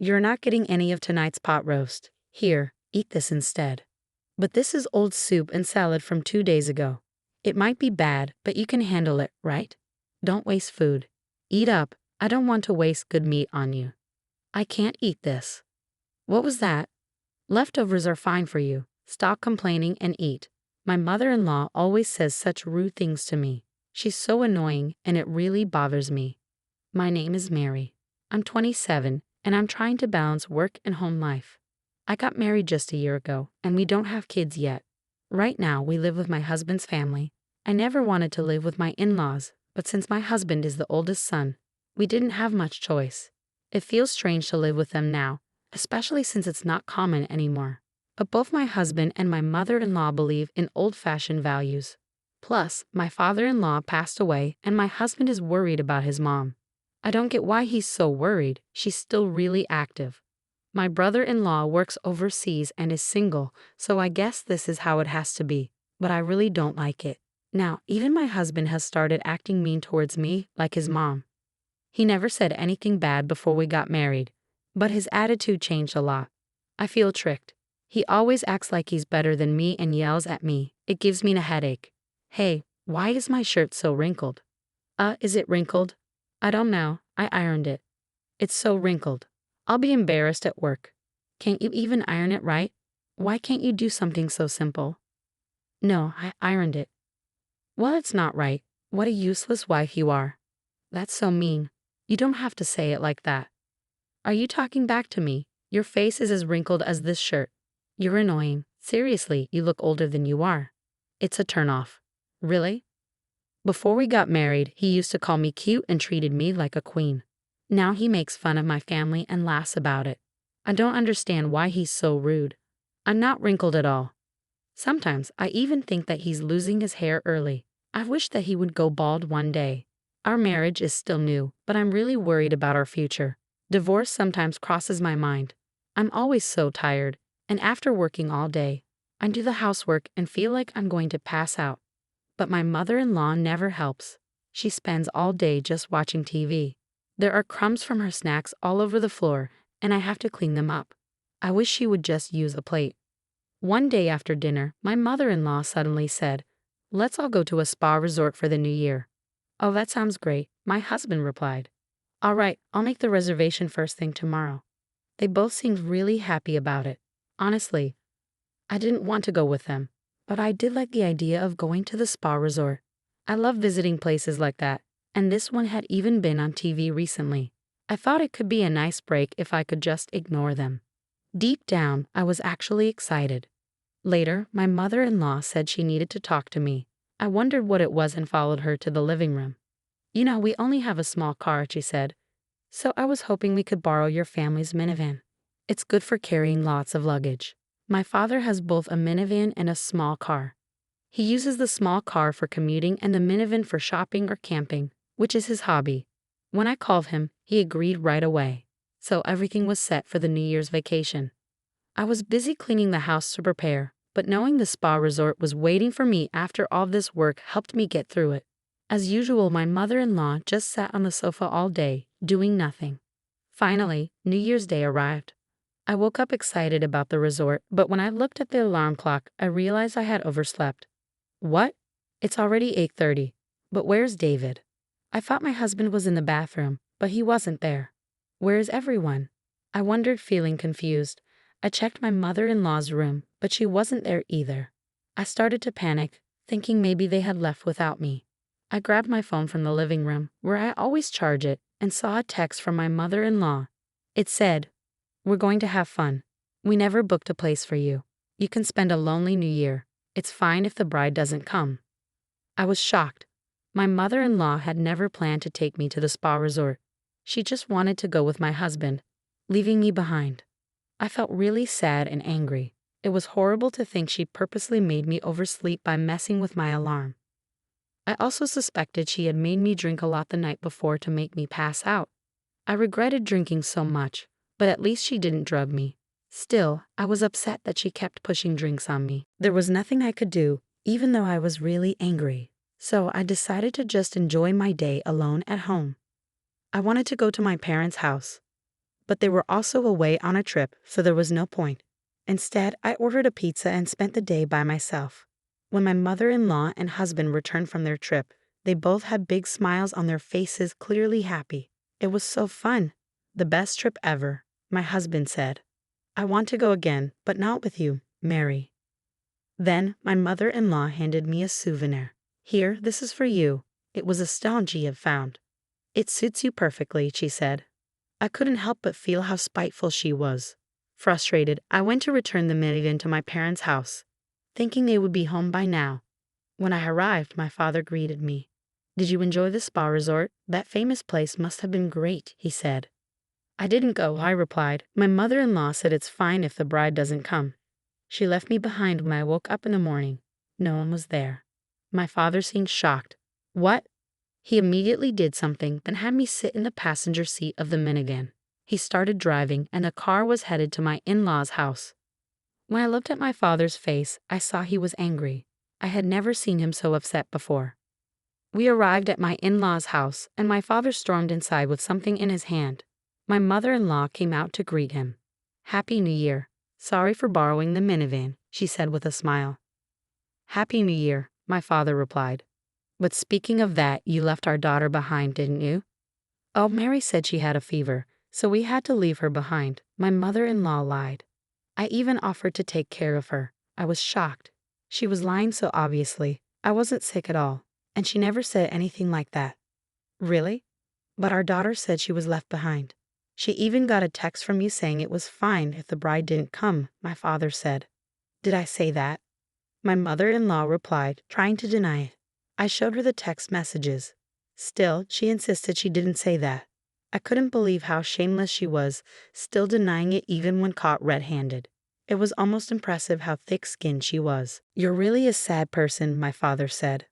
You're not getting any of tonight's pot roast. Here, eat this instead. But this is old soup and salad from 2 days ago. It might be bad, but you can handle it, right? Don't waste food. Eat up. I don't want to waste good meat on you. I can't eat this. What was that? Leftovers are fine for you. Stop complaining and eat. My mother-in-law always says such rude things to me. She's so annoying and it really bothers me. My name is Mary. I'm 27 and I'm trying to balance work and home life. I got married just a year ago and we don't have kids yet. Right now we live with my husband's family. I never wanted to live with my in-laws, but since my husband is the oldest son, we didn't have much choice. It feels strange to live with them now, especially since it's not common anymore. But both my husband and my mother-in-law believe in old-fashioned values. Plus, my father-in-law passed away and my husband is worried about his mom. I don't get why he's so worried. She's still really active. My brother-in-law works overseas and is single, so I guess this is how it has to be. But I really don't like it. Now, even my husband has started acting mean towards me, like his mom. He never said anything bad before we got married, but his attitude changed a lot. I feel tricked. He always acts like he's better than me and yells at me. It gives me a headache. Hey, why is my shirt so wrinkled? Is it wrinkled? I don't know. I ironed it. It's so wrinkled. I'll be embarrassed at work. Can't you even iron it right? Why can't you do something so simple? No, I ironed it. Well, it's not right. What a useless wife you are. That's so mean. You don't have to say it like that. Are you talking back to me? Your face is as wrinkled as this shirt. You're annoying. Seriously, you look older than you are. It's a turnoff. Really? Before we got married, he used to call me cute and treated me like a queen. Now he makes fun of my family and laughs about it. I don't understand why he's so rude. I'm not wrinkled at all. Sometimes I even think that he's losing his hair early. I wish that he would go bald one day. Our marriage is still new, but I'm really worried about our future. Divorce sometimes crosses my mind. I'm always so tired, and after working all day, I do the housework and feel like I'm going to pass out. But my mother-in-law never helps. She spends all day just watching TV. There are crumbs from her snacks all over the floor, and I have to clean them up. I wish she would just use a plate. One day after dinner, my mother-in-law suddenly said, "Let's all go to a spa resort for the new year." "Oh, that sounds great," my husband replied. "All right, I'll make the reservation first thing tomorrow." They both seemed really happy about it. Honestly, I didn't want to go with them, but I did like the idea of going to the spa resort. I love visiting places like that, and this one had even been on TV recently. I thought it could be a nice break if I could just ignore them. Deep down, I was actually excited. Later, my mother-in-law said she needed to talk to me. I wondered what it was and followed her to the living room. "You know, we only have a small car," she said, "so I was hoping we could borrow your family's minivan. It's good for carrying lots of luggage." My father has both a minivan and a small car. He uses the small car for commuting and the minivan for shopping or camping, which is his hobby. When I called him, he agreed right away. So everything was set for the New Year's vacation. I was busy cleaning the house to prepare, but knowing the spa resort was waiting for me after all this work helped me get through it. As usual, my mother-in-law just sat on the sofa all day, doing nothing. Finally, New Year's Day arrived. I woke up excited about the resort, but when I looked at the alarm clock, I realized I had overslept. What? It's already 8:30. But where's David? I thought my husband was in the bathroom, but he wasn't there. Where is everyone? I wondered, feeling confused. I checked my mother-in-law's room, but she wasn't there either. I started to panic, thinking maybe they had left without me. I grabbed my phone from the living room, where I always charge it, and saw a text from my mother-in-law. It said, "We're going to have fun. We never booked a place for you. You can spend a lonely New Year. It's fine if the bride doesn't come." I was shocked. My mother-in-law had never planned to take me to the spa resort. She just wanted to go with my husband, leaving me behind. I felt really sad and angry. It was horrible to think she purposely made me oversleep by messing with my alarm. I also suspected she had made me drink a lot the night before to make me pass out. I regretted drinking so much, but at least she didn't drug me. Still, I was upset that she kept pushing drinks on me. There was nothing I could do, even though I was really angry. So I decided to just enjoy my day alone at home. I wanted to go to my parents' house, but they were also away on a trip, so there was no point. Instead, I ordered a pizza and spent the day by myself. When my mother-in-law and husband returned from their trip, they both had big smiles on their faces, clearly happy. It was so fun. The best trip ever, my husband said. I want to go again, but not with you, Mary. Then my mother-in-law handed me a souvenir. Here, this is for you. It was a stone she had found. It suits you perfectly, she said. I couldn't help but feel how spiteful she was. Frustrated, I went to return the minivan to my parents' house, thinking they would be home by now. When I arrived, my father greeted me. Did you enjoy the spa resort? That famous place must have been great, he said. I didn't go, I replied. My mother-in-law said it's fine if the bride doesn't come. She left me behind when I woke up in the morning. No one was there. My father seemed shocked. What? He immediately did something, then had me sit in the passenger seat of the minivan. He started driving, and the car was headed to my in-laws' house. When I looked at my father's face, I saw he was angry. I had never seen him so upset before. We arrived at my in-laws' house, and my father stormed inside with something in his hand. My mother-in-law came out to greet him. Happy New Year. Sorry for borrowing the minivan, she said with a smile. Happy New Year, my father replied. But speaking of that, you left our daughter behind, didn't you? Oh, Mary said she had a fever, so we had to leave her behind. My mother-in-law lied. I even offered to take care of her. I was shocked. She was lying so obviously. I wasn't sick at all, and she never said anything like that. Really? But our daughter said she was left behind. She even got a text from you saying it was fine if the bride didn't come, my father said. Did I say that? My mother-in-law replied, trying to deny it. I showed her the text messages. Still, she insisted she didn't say that. I couldn't believe how shameless she was, still denying it even when caught red-handed. It was almost impressive how thick-skinned she was. You're really a sad person, my father said.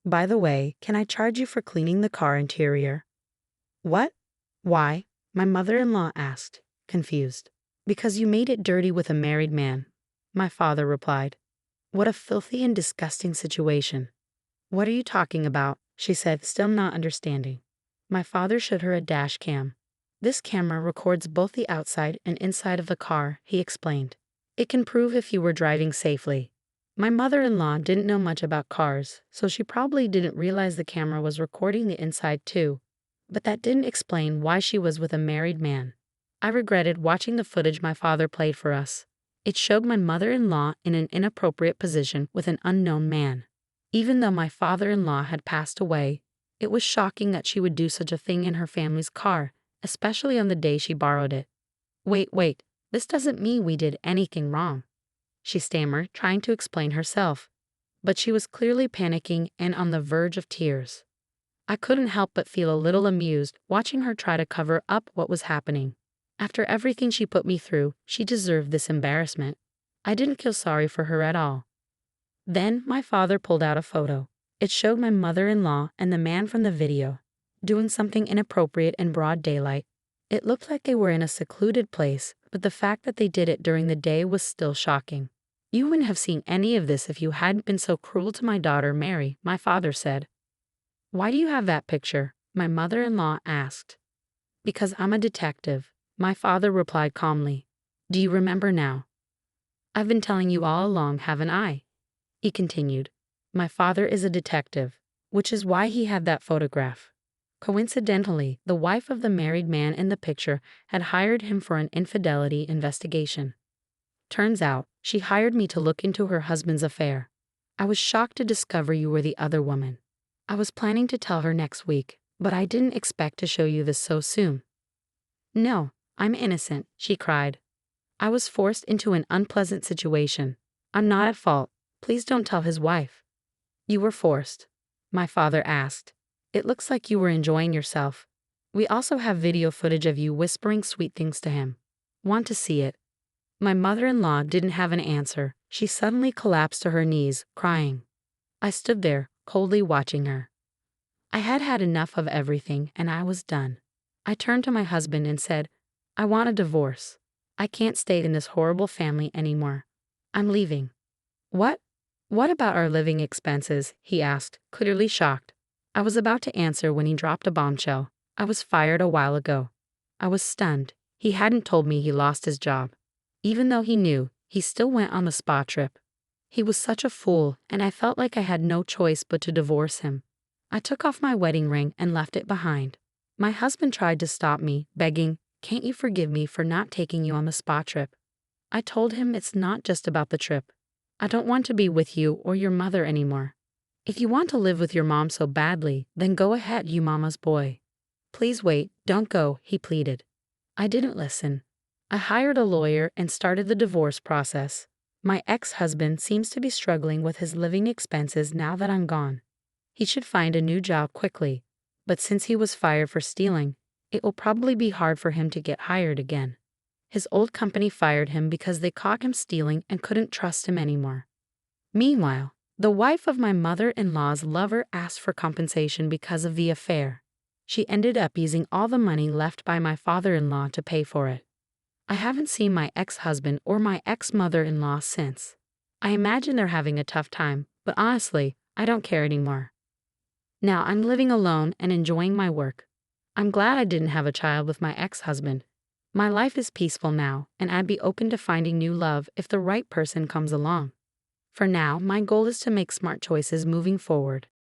By the way, can I charge you for cleaning the car interior? What? Why? My mother-in-law asked, confused. Because you made it dirty with a married man, my father replied. What a filthy and disgusting situation. What are you talking about? She said, still not understanding. My father showed her a dash cam. This camera records both the outside and inside of the car, he explained. It can prove if you were driving safely. My mother-in-law didn't know much about cars, so she probably didn't realize the camera was recording the inside too. But that didn't explain why she was with a married man. I regretted watching the footage my father played for us. It showed my mother-in-law in an inappropriate position with an unknown man. Even though my father-in-law had passed away, it was shocking that she would do such a thing in her family's car, especially on the day she borrowed it. Wait, this doesn't mean we did anything wrong, she stammered, trying to explain herself. But she was clearly panicking and on the verge of tears. I couldn't help but feel a little amused watching her try to cover up what was happening. After everything she put me through, she deserved this embarrassment. I didn't feel sorry for her at all. Then my father pulled out a photo. It showed my mother-in-law and the man from the video doing something inappropriate in broad daylight. It looked like they were in a secluded place, but the fact that they did it during the day was still shocking. You wouldn't have seen any of this if you hadn't been so cruel to my daughter, Mary, my father said. Why do you have that picture? My mother-in-law asked. Because I'm a detective, my father replied calmly. Do you remember now? I've been telling you all along, haven't I? He continued. My father is a detective, which is why he had that photograph. Coincidentally, the wife of the married man in the picture had hired him for an infidelity investigation. Turns out, she hired me to look into her husband's affair. I was shocked to discover you were the other woman. I was planning to tell her next week, but I didn't expect to show you this so soon. No, I'm innocent, she cried. I was forced into an unpleasant situation. I'm not at fault. Please don't tell his wife. You were forced, my father asked. It looks like you were enjoying yourself. We also have video footage of you whispering sweet things to him. Want to see it? My mother-in-law didn't have an answer. She suddenly collapsed to her knees, crying. I stood there, coldly watching her. I had had enough of everything, and I was done. I turned to my husband and said, I want a divorce. I can't stay in this horrible family anymore. I'm leaving. What? What about our living expenses? He asked, clearly shocked. I was about to answer when he dropped a bombshell. I was fired a while ago. I was stunned. He hadn't told me he lost his job. Even though he knew, he still went on the spa trip. He was such a fool, and I felt like I had no choice but to divorce him. I took off my wedding ring and left it behind. My husband tried to stop me, begging, "Can't you forgive me for not taking you on the spa trip?" I told him it's not just about the trip. I don't want to be with you or your mother anymore. If you want to live with your mom so badly, then go ahead, you mama's boy. Please wait, don't go, he pleaded. I didn't listen. I hired a lawyer and started the divorce process. My ex-husband seems to be struggling with his living expenses now that I'm gone. He should find a new job quickly, but since he was fired for stealing, it will probably be hard for him to get hired again. His old company fired him because they caught him stealing and couldn't trust him anymore. Meanwhile, the wife of my mother-in-law's lover asked for compensation because of the affair. She ended up using all the money left by my father-in-law to pay for it. I haven't seen my ex-husband or my ex-mother-in-law since. I imagine they're having a tough time, but honestly, I don't care anymore. Now I'm living alone and enjoying my work. I'm glad I didn't have a child with my ex-husband. My life is peaceful now, and I'd be open to finding new love if the right person comes along. For now, my goal is to make smart choices moving forward.